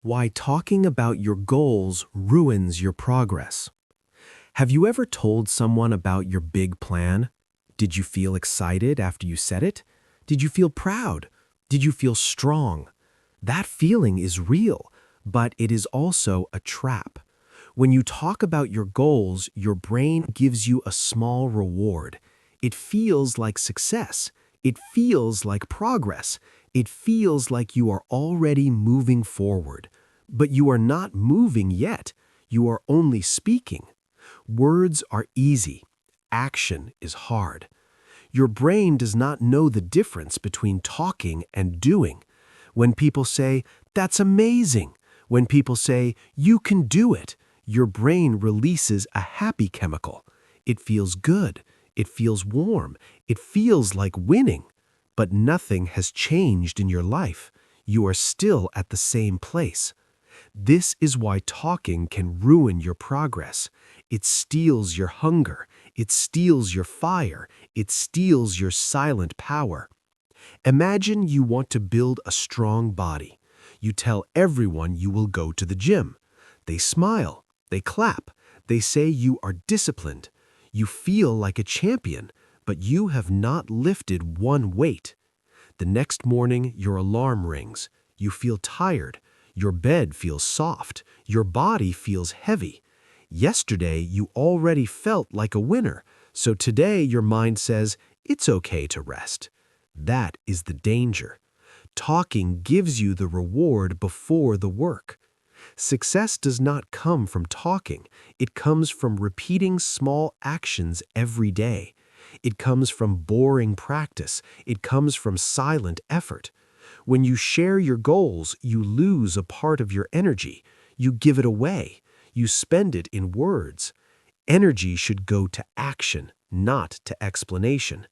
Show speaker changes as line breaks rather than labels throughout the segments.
Why talking about your goals ruins your progress. Have you ever told someone about your big plan? Did you feel excited after you said it? Did you feel proud? Did you feel strong? That feeling is real, but it is also a trap. When you talk about your goals, your brain gives you a small reward. It feels like success. It feels like progress. It feels like you are already moving forward. But you are not moving yet. You are only speaking. Words are easy. Action is hard. Your brain does not know the difference between talking and doing. When people say, "That's amazing," when people say, "You can do it," your brain releases a happy chemical. It feels good. It feels warm. It feels like winning. But nothing has changed in your life. You are still at the same place. This is why talking can ruin your progress. It steals your hunger. It steals your fire. It steals your silent power. Imagine you want to build a strong body. You tell everyone you will go to the gym. They smile. They clap. They say you are disciplined. You feel like a champion, but you have not lifted one weight. The next morning, your alarm rings. You feel tired. Your bed feels soft. Your body feels heavy. Yesterday, you already felt like a winner, so today your mind says, "It's okay to rest." That is the danger. Talking gives you the reward before the work. Success does not come from talking. It comes from repeating small actions every day. It comes from boring practice. It comes from silent effort. When you share your goals, you lose a part of your energy. You give it away. You spend it in words. Energy should go to action, not to explanation.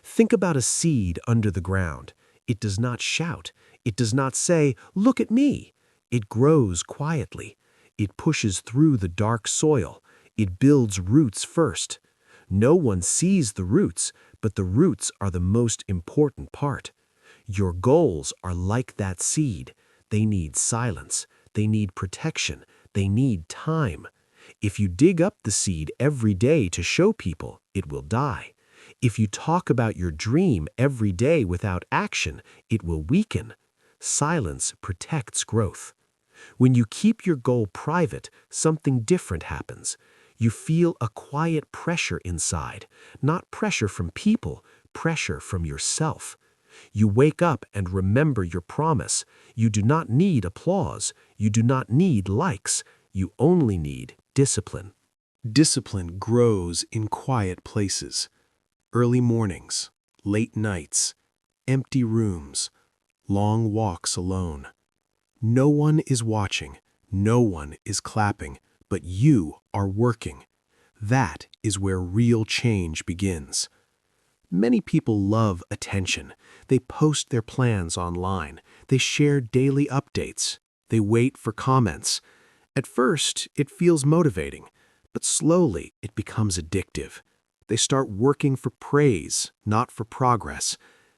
Think about a seed under the ground. It does not shout. It does not say, "Look at me." It grows quietly. It pushes through the dark soil. It builds roots first. No one sees the roots, but the roots are the most important part. Your goals are like that seed. They need silence. They need protection. They need time. If you dig up the seed every day to show people, it will die. If you talk about your dream every day without action, it will weaken. Silence protects growth. When you keep your goal private, something different happens. You feel a quiet pressure inside, not pressure from people, pressure from yourself. You wake up and remember your promise. You do not need applause. You do not need likes. You only need discipline. Discipline grows in quiet places. Early mornings, late nights, empty rooms, long walks alone. No one is watching. No one is clapping, but you are working. That is where real change begins. Many people love attention. They post their plans online. They share daily updates. They wait for comments. At first, it feels motivating, but slowly it becomes addictive. They start working for praise, not for progress.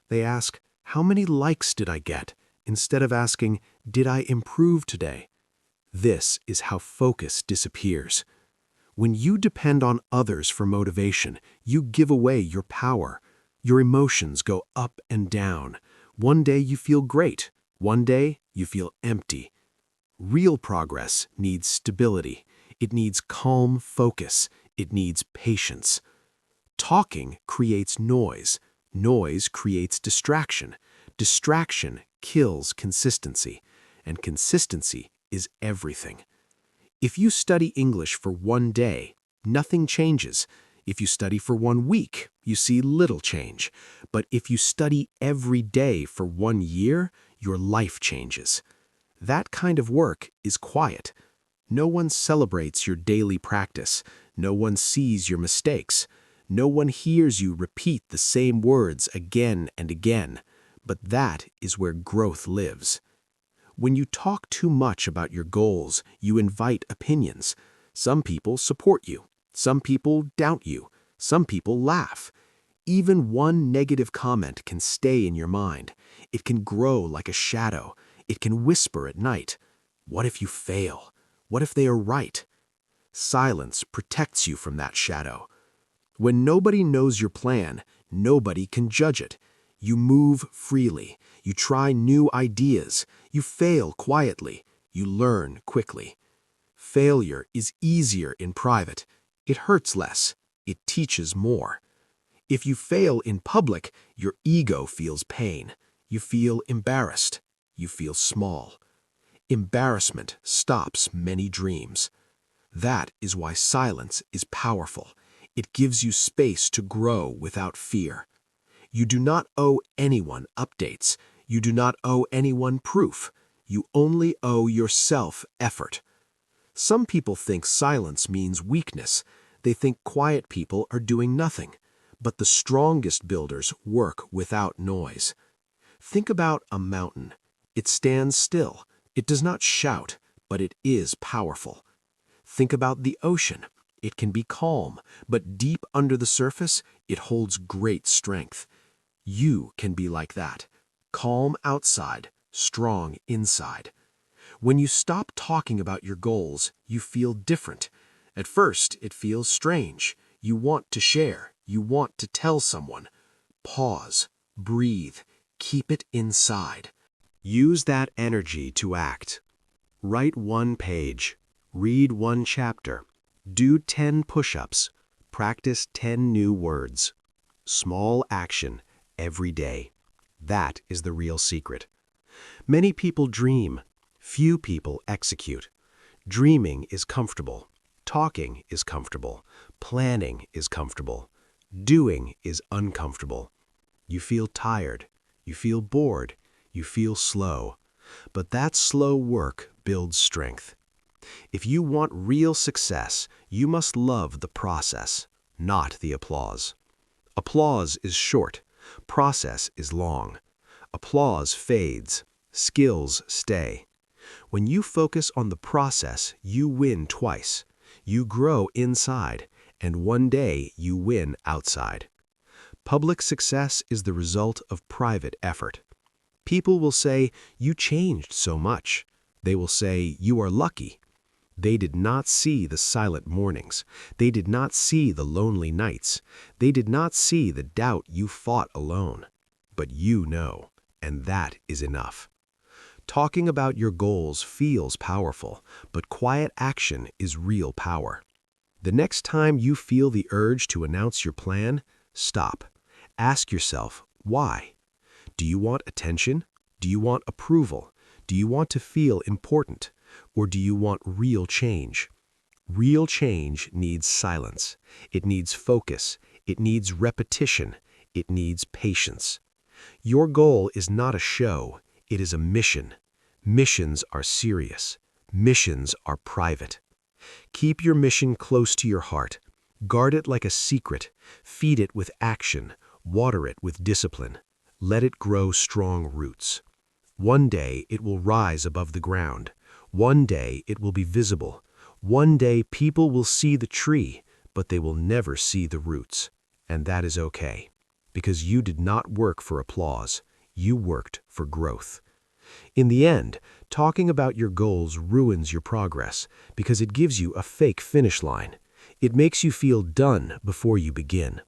They ask, "How many likes did I get?" instead of asking, "Did I improve today?" This is how focus disappears. When you depend on others for motivation, you give away your power. Your emotions go up and down. One day you feel great. One day you feel empty. Real progress needs stability. It needs calm focus. It needs patience. Talking creates noise. Noise creates distraction. Distraction kills consistency. And consistency is everything. If you study English for one day, nothing changes. If you study for 1 week, you see little change. But if you study every day for 1 year, your life changes. That kind of work is quiet. No one celebrates your daily practice. No one sees your mistakes. No one hears you repeat the same words again and again. But that is where growth lives. When you talk too much about your goals, you invite opinions. Some people support you. Some people doubt you. Some people laugh. Even one negative comment can stay in your mind. It can grow like a shadow. It can whisper at night. What if you fail? What if they are right? Silence protects you from that shadow. When nobody knows your plan, nobody can judge it. You move freely. You try new ideas. You fail quietly. You learn quickly. Failure is easier in private. It hurts less. It teaches more. If you fail in public, your ego feels pain. You feel embarrassed. You feel small. Embarrassment stops many dreams. That is why silence is powerful. It gives you space to grow without fear. You do not owe anyone updates. You do not owe anyone proof. You only owe yourself effort. Some people think silence means weakness. They think quiet people are doing nothing. But the strongest builders work without noise. Think about a mountain. It stands still. It does not shout, but it is powerful. Think about the ocean. It can be calm, but deep under the surface, it holds great strength. You can be like that. Calm outside, strong inside. When you stop talking about your goals, you feel different. At first, it feels strange. You want to share. You want to tell someone. Pause. Breathe. Keep it inside. Use that energy to act. Write 1 page. Read 1 chapter. Do 10 push-ups. Practice 10 new words. Small action every day. That is the real secret. Many people dream. Few people execute. Dreaming is comfortable. Talking is comfortable. Planning is comfortable. Doing is uncomfortable. You feel tired. You feel bored. You feel slow. But that slow work builds strength. If you want real success, you must love the process, not the applause. Applause is short. Process is long. Applause fades. Skills stay. When you focus on the process, you win twice. You grow inside, and one day you win outside. Public success is the result of private effort. People will say, "You changed so much." They will say, "You are lucky." They did not see the silent mornings. They did not see the lonely nights. They did not see the doubt you fought alone. But you know, and that is enough. Talking about your goals feels powerful, but quiet action is real power. The next time you feel the urge to announce your plan, stop. Ask yourself, why? Do you want attention? Do you want approval? Do you want to feel important? Or do you want real change? Real change needs silence. It needs focus. It needs repetition. It needs patience. Your goal is not a show. It is a mission. Missions are serious. Missions are private. Keep your mission close to your heart. Guard it like a secret. Feed it with action. Water it with discipline. Let it grow strong roots. One day it will rise above the ground. One day it will be visible. One day people will see the tree, but they will never see the roots. And that is okay, because you did not work for applause. You worked for growth. In the end, talking about your goals ruins your progress because it gives you a fake finish line. It makes you feel done before you begin.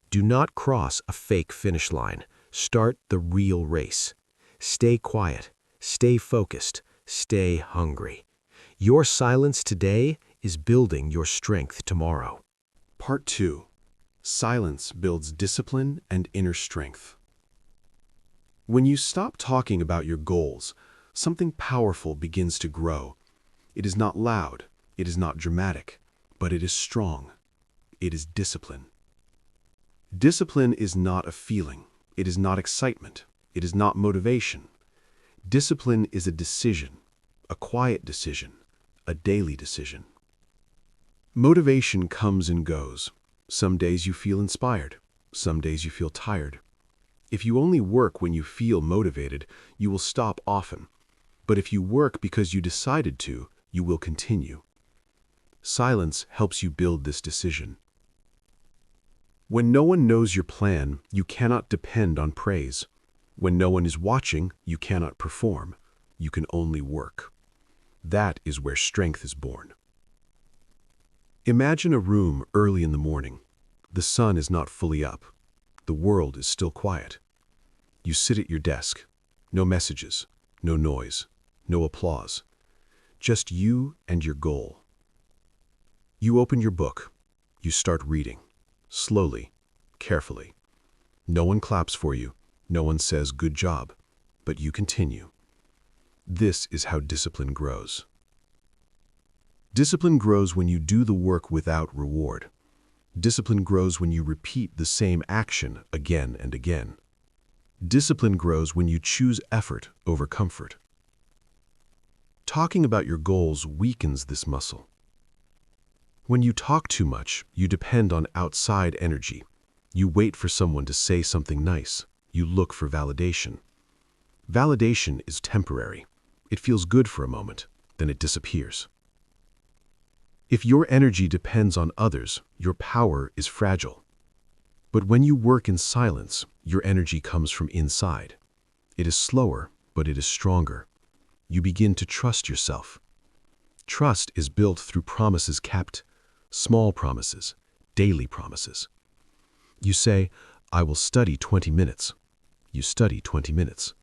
Do not cross a fake finish line. Start the real race. Stay quiet. Stay focused. Stay hungry. Your silence today is building your strength tomorrow. Part 2. Silence builds discipline and inner strength. When you stop talking about your goals, something powerful begins to grow. It is not loud, it is not dramatic, but it is strong. It is discipline. Discipline is not a feeling. It is not excitement. It is not motivation. Discipline is a decision, a quiet decision, a daily decision. Motivation comes and goes. Some days you feel inspired. Some days you feel tired. If you only work when you feel motivated, you will stop often. But if you work because you decided to, you will continue. Silence helps you build this decision. When no one knows your plan, you cannot depend on praise. When no one is watching, you cannot perform. You can only work.
That is where strength is born. Imagine a room early in the morning. The sun is not fully up. The world is still quiet. You sit at your desk. No messages, no noise, no applause. Just you and your goal. You open your book. You start reading. Slowly, carefully. No one claps for you. No one says, "Good job." But you continue. This is how discipline grows. Discipline grows when you do the work without reward. Discipline grows when you repeat the same action again and again. Discipline grows when you choose effort over comfort. Talking about your goals weakens this muscle. When you talk too much, you depend on outside energy. You wait for someone to say something nice. You look for validation. Validation is temporary. It feels good for a moment, then it disappears. If your energy depends on others, your power is fragile. But when you work in silence, your energy comes from inside. It is slower, but it is stronger. You begin to trust yourself. Trust is built through promises kept, small promises, daily promises. You say, "I will study 20 minutes." You study 20 minutes.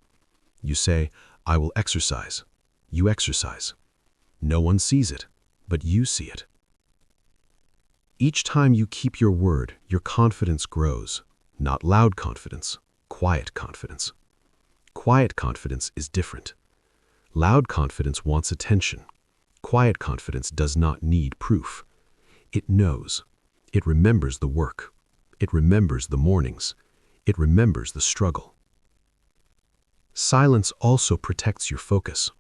You say, "I will exercise." You exercise. No one sees it, but you see it. Each time you keep your word, your confidence grows. Not loud confidence, quiet confidence. Quiet confidence is different. Loud confidence wants attention. Quiet confidence does not need proof. It knows. It remembers the work. It remembers the mornings. It remembers the struggle. Silence also protects your focus.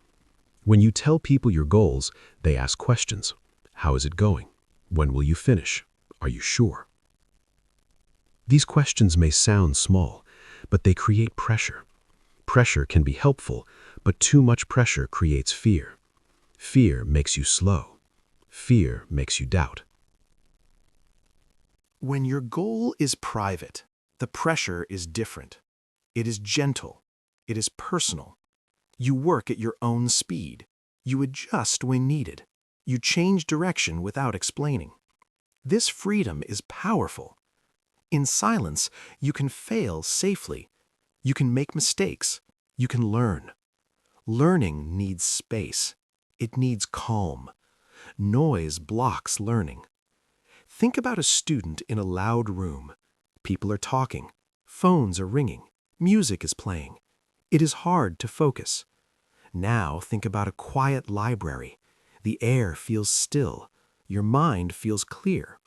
When you tell people your goals, they ask questions. How is it going? When will you finish? Are you sure? These questions may sound small, but they create pressure. Pressure can be helpful, but too much pressure creates fear. Fear makes you slow. Fear makes you doubt.
When your goal is private, the pressure is different. It is gentle. It is personal. You work at your own speed. You adjust when needed. You change direction without explaining. This freedom is powerful. In silence, you can fail safely. You can make mistakes. You can learn. Learning needs space. It needs calm. Noise blocks learning. Think about a student in a loud room. People are talking. Phones are ringing. Music is playing. It is hard to focus. Now think about a quiet library. The air feels still. Your mind feels clear.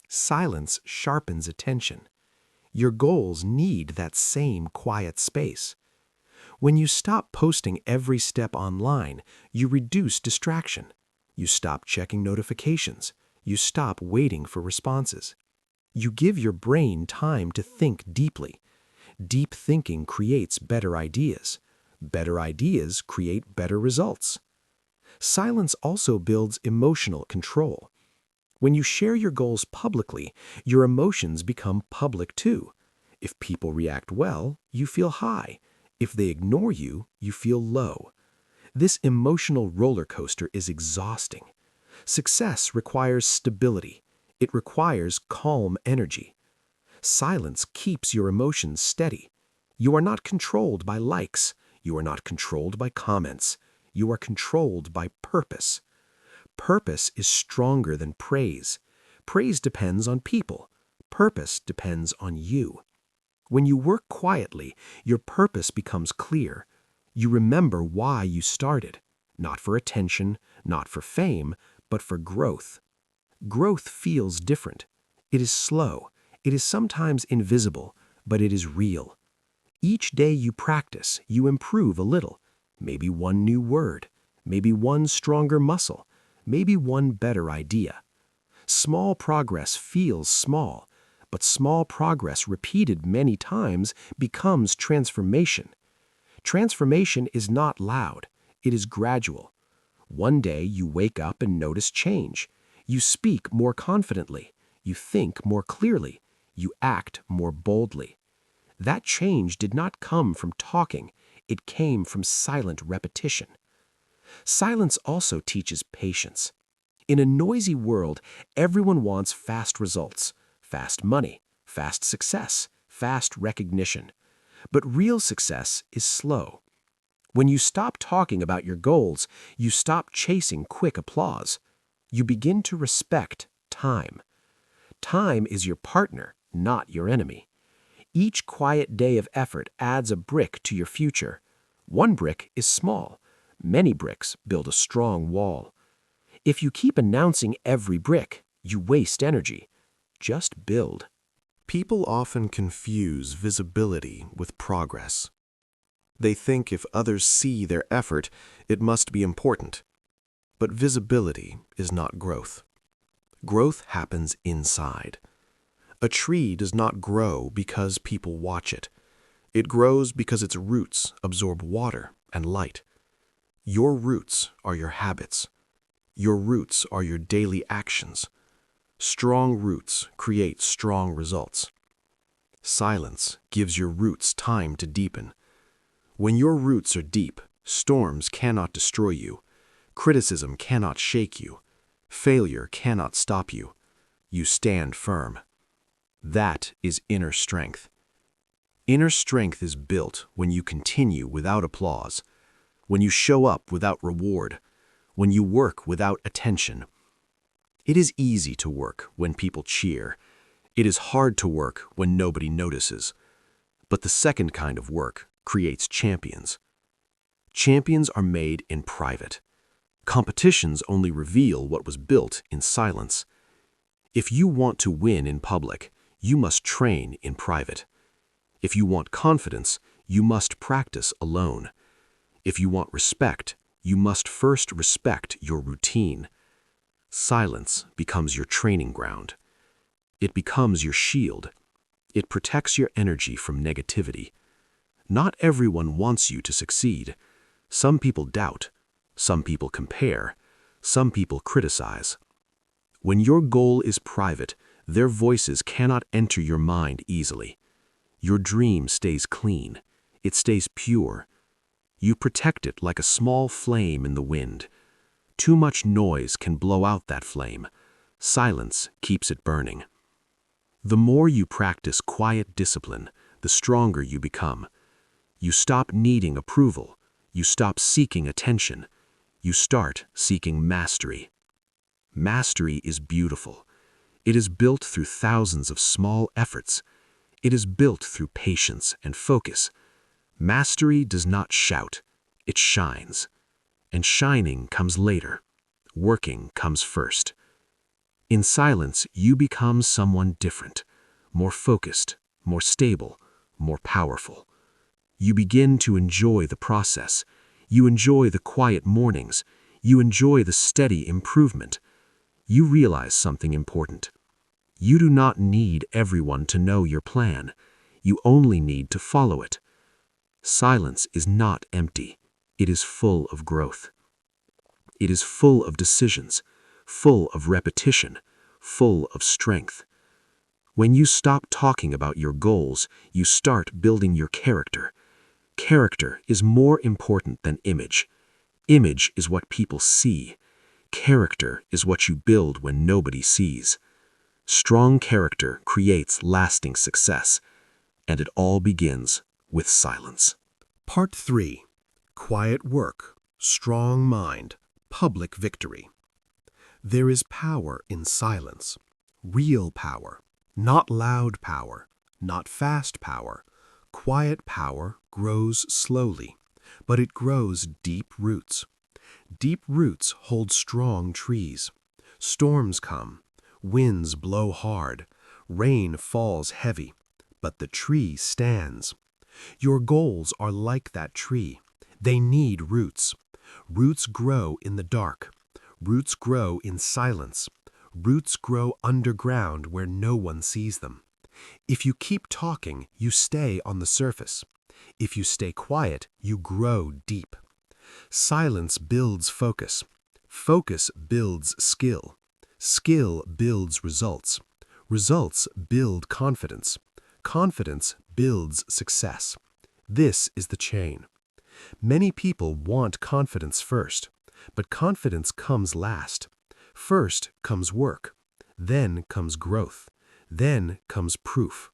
Silence sharpens attention. Your goals need that same quiet space. When you stop posting every step online, you reduce distraction. You stop checking notifications. You stop waiting for responses. You give your brain time to think deeply. Deep thinking creates better ideas. Better ideas create better results. Silence also builds emotional control. When you share your goals publicly, your emotions become public too. If people react well, you feel high. If they ignore you, you feel low. This emotional roller coaster is exhausting. Success requires stability. It requires calm energy. Silence keeps your emotions steady. You are not controlled by likes. You are not controlled by comments. You are controlled by purpose. Purpose is stronger than praise. Praise depends on people. Purpose depends on you. When you work quietly, your purpose becomes clear. You remember why you started, not for attention, not for fame, but for growth. Growth feels different. It is slow. It is sometimes invisible, but it is real. Each day you practice, you improve a little. Maybe one new word, maybe one stronger muscle, maybe one better idea. Small progress feels small, but small progress repeated many times becomes transformation. Transformation is not loud. It is gradual. One day you wake up and notice change. You speak more confidently. You think more clearly. You act more boldly. That change did not come from talking. It came from silent repetition. Silence also teaches patience. In a noisy world, everyone wants fast results, fast money, fast success, fast recognition. But real success is slow. When you stop talking about your goals, you stop chasing quick applause. You begin to respect time. Time is your partner, not your enemy. Each quiet day of effort adds a brick to your future. One brick is small. Many bricks build a strong wall. If you keep announcing every brick, you waste energy. Just build.
People often confuse visibility with progress. They think if others see their effort, it must be important. But visibility is not growth. Growth happens inside. A tree does not grow because people watch it. It grows because its roots absorb water and light. Your roots are your habits. Your roots are your daily actions. Strong roots create strong results. Silence gives your roots time to deepen. When your roots are deep, storms cannot destroy you. Criticism cannot shake you. Failure cannot stop you. You stand firm. That is inner strength. Inner strength is built when you continue without applause, when you show up without reward, when you work without attention. It is easy to work when people cheer. It is hard to work when nobody notices. But the second kind of work creates champions. Champions are made in private. Competitions only reveal what was built in silence. If you want to win in public, you must train in private. If you want confidence, you must practice alone. If you want respect, you must first respect your routine. Silence becomes your training ground. It becomes your shield. It protects your energy from negativity. Not everyone wants you to succeed. Some people doubt. Some people compare. Some people criticize. When your goal is private, their voices cannot enter your mind easily. Your dream stays clean. It stays pure. You protect it like a small flame in the wind. Too much noise can blow out that flame. Silence keeps it burning. The more you practice quiet discipline, the stronger you become. You stop needing approval. You stop seeking attention. You start seeking mastery. Mastery is beautiful. It is built through thousands of small efforts. It is built through patience and focus. Mastery does not shout. It shines. And shining comes later. Working comes first. In silence, you become someone different, more focused, more stable, more powerful. You begin to enjoy the process. You enjoy the quiet mornings. You enjoy the steady improvement. You realize something important. You do not need everyone to know your plan. You only need to follow it. Silence is not empty. It is full of growth. It is full of decisions, full of repetition, full of strength. When you stop talking about your goals, you start building your character. Character is more important than image. Image is what people see. Character is what you build when nobody sees. Strong character creates lasting success, and it all begins with silence.
Part 3. Quiet work, strong mind, public victory. There is power in silence. Real power. Not loud power. Not fast power. Quiet power grows slowly, but it grows deep roots. Deep roots hold strong trees. Storms come. Winds blow hard. Rain falls heavy. But the tree stands. Your goals are like that tree. They need roots. Roots grow in the dark. Roots grow in silence. Roots grow underground where no one sees them. If you keep talking, you stay on the surface. If you stay quiet, you grow deep. Silence builds focus. Focus builds skill. Skill builds results. Results build confidence. Confidence builds success. This is the chain. Many people want confidence first.
But confidence comes last. First comes work. Then comes growth. Then comes proof.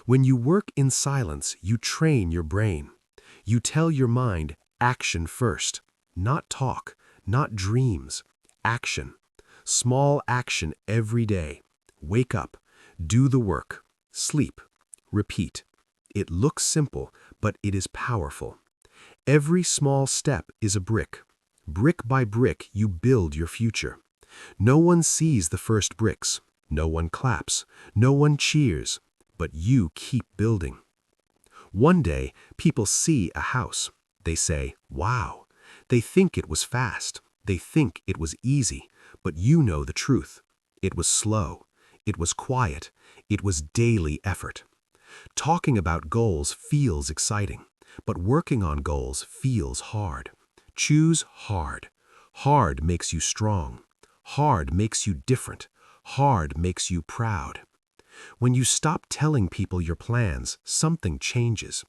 When you work in silence, you train your brain. You tell your mind, action first. Not talk, not dreams. Action. Small action every day. Wake up. Do the work. Sleep. Repeat. It looks simple, but it is powerful. Every small step is a brick. Brick by brick, you build your future. No one sees the first bricks. No one claps. No one cheers. But you keep building. One day, people see a house. They say, wow. They think it was fast. They think it was easy. But you know the truth. It was slow. It was quiet. It was daily effort. Talking about goals feels exciting, but working on goals feels hard. Choose hard. Hard makes you strong. Hard makes you different. Hard makes you proud. When you stop telling people your plans, something changes.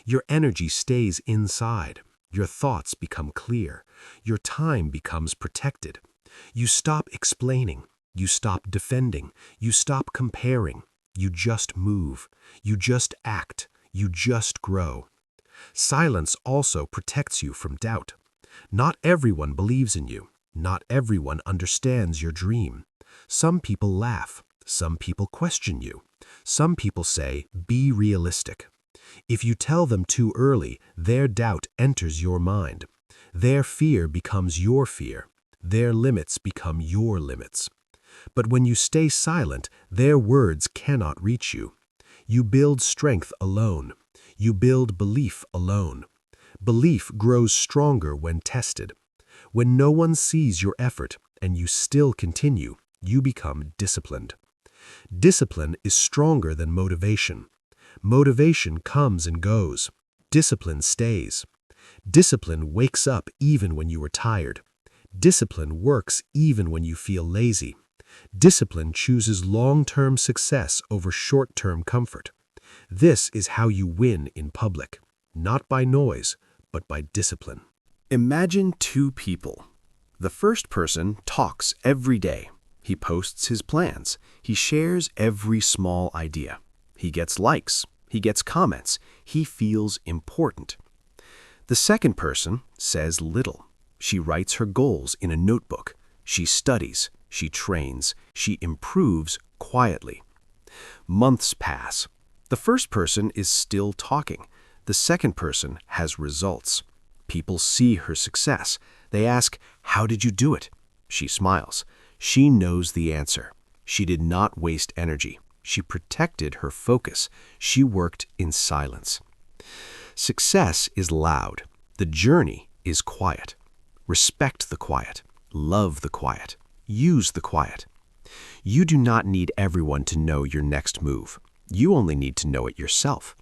Your energy stays inside. Your thoughts become clear. Your time becomes protected. You stop explaining. You stop defending. You stop comparing. You just move. You just act. You just grow. Silence also protects you from doubt. Not everyone believes in you. Not everyone understands your dream. Some people laugh. Some people question you. Some people say, be realistic. If you tell them too early, their doubt enters your mind. Their fear becomes your fear. Their limits become your limits. But when you stay silent, their words cannot reach you. You build strength alone. You build belief alone. Belief grows stronger when tested. When no one sees your effort and you still continue, you become disciplined. Discipline is stronger than motivation. Motivation comes and goes. Discipline stays. Discipline wakes up even when you are tired. Discipline works even when you feel lazy. Discipline chooses long-term success over short-term comfort. This is how you win in public, not by noise, but by discipline.
Imagine two people. The first person talks every day. He posts his plans. He shares every small idea. He gets likes. He gets comments. He feels important. The second person says little. She writes her goals in a notebook. She studies. She trains. She improves quietly. Months pass. The first person is still talking. The second person has results. People see her success. They ask, "How did you do it?" She smiles. She knows the answer. She did not waste energy. She protected her focus. She worked in silence. Success is loud. The journey is quiet. Respect the quiet. Love the quiet. Use the quiet. You do not need everyone to know your next move. You only need to know it yourself.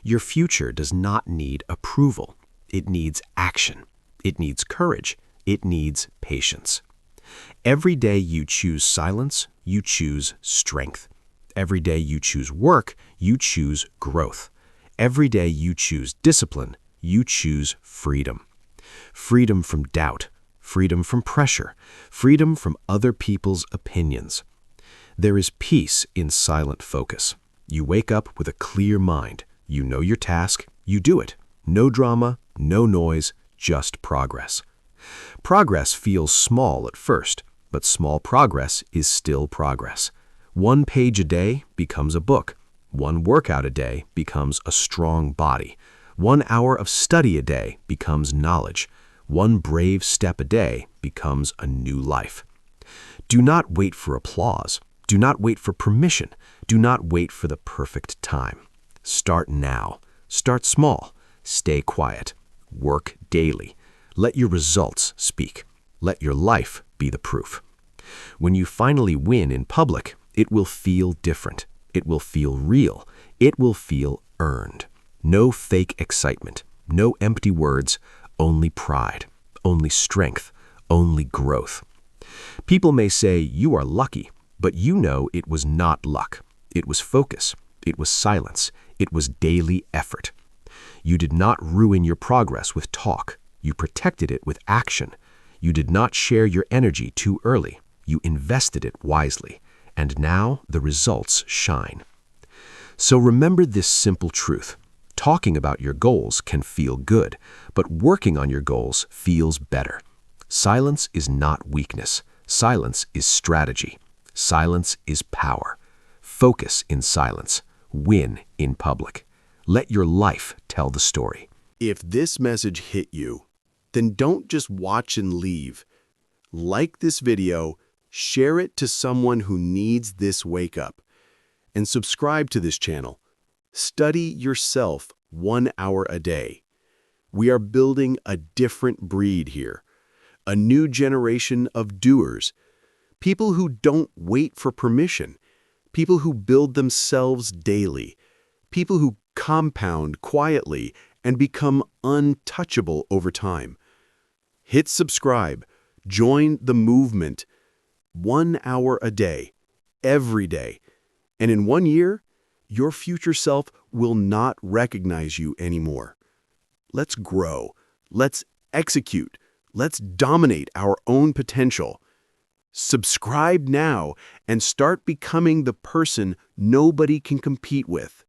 Your future does not need approval. It needs action. It needs courage. It needs patience. Every day you choose silence, you choose strength. Every day you choose work, you choose growth. Every day you choose discipline, you choose freedom. Freedom from doubt, freedom from pressure, freedom from other people's opinions. There is peace in silent focus. You wake up with a clear mind. You know your task, you do it. No drama, no noise, just progress. Progress feels small at first, but small progress is still progress. 1 page a day becomes a book. 1 workout a day becomes a strong body. 1 hour of study a day becomes knowledge. 1 brave step a day becomes a new life. Do not wait for applause. Do not wait for permission. Do not wait for the perfect time. Start now. Start small. Stay quiet. Work daily. Let your results speak. Let your life be the proof. When you finally win in public, it will feel different. It will feel real. It will feel earned. No fake excitement. No empty words. Only pride. Only strength. Only growth. People may say you are lucky, but you know it was not luck. It was focus. It was silence. It was daily effort. You did not ruin your progress with talk. You protected it with action.
You did not share your energy too early. You invested it wisely. And now the results shine. So remember this simple truth. Talking about your goals can feel good, but working on your goals feels better. Silence is not weakness. Silence is strategy. Silence is power. Focus in silence. Win in public. Let your life tell the story.
If this message hit you, then don't just watch and leave. Like this video, share it to someone who needs this wake-up, and subscribe to this channel. Study yourself 1 hour a day. We are building a different breed here, a new generation of doers, people who don't wait for permission, people who build themselves daily, people who compound quietly and become untouchable over time. Hit subscribe, join the movement. 1 hour a day, every day. And in 1 year, your future self will not recognize you anymore. Let's grow. Let's execute. Let's dominate our own potential. Subscribe now and start becoming the person nobody can compete with.